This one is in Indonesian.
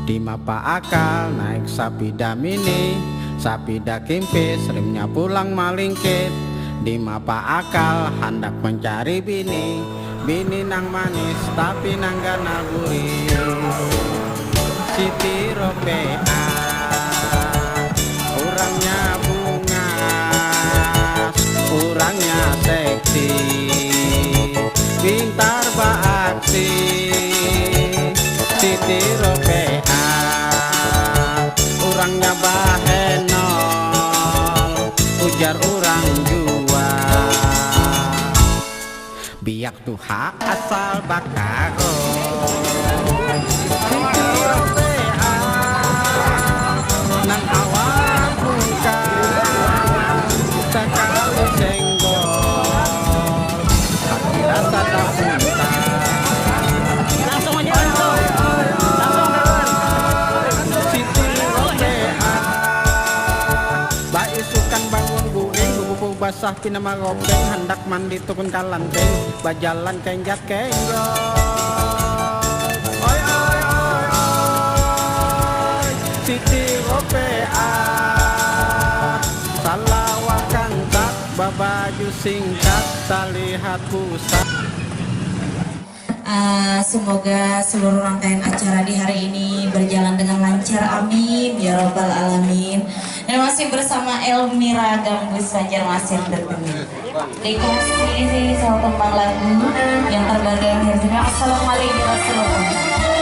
Di mapa akal naik sapida mini, sapida kimpis, remnya pulang malingkit. Di mapa akal hendak mencari bini, bini nang manis tapi nang gana gurih. Siti Ropea orangnya bunga, orangnya seksi, pintar beraksi. Siti Ropea orangnya bahenol, ujar orang jua biak tuha asal bakaro. Siti Ropea nang awak muka sekali senggol, hati rasa tak unta. Langsung aja isukan bangun guring, bubuk basah pina marobeng, hendak mandi turun kalanteng, bajalan kenjat kenjol. Oi oi oi oi, Siti Ropea salawakan tak babaju singkat, salihat pusat. Semoga seluruh rangkaian acara di hari ini berjalan dengan lancar, amin ya robbal alamin. Dan masih bersama Elmira Gambus Banjarmasin tentunya. Dikasih isi sama tembang lagu yang terbaru dalam hidupnya. Assalamualaikum warahmatullahi wabarakatuh.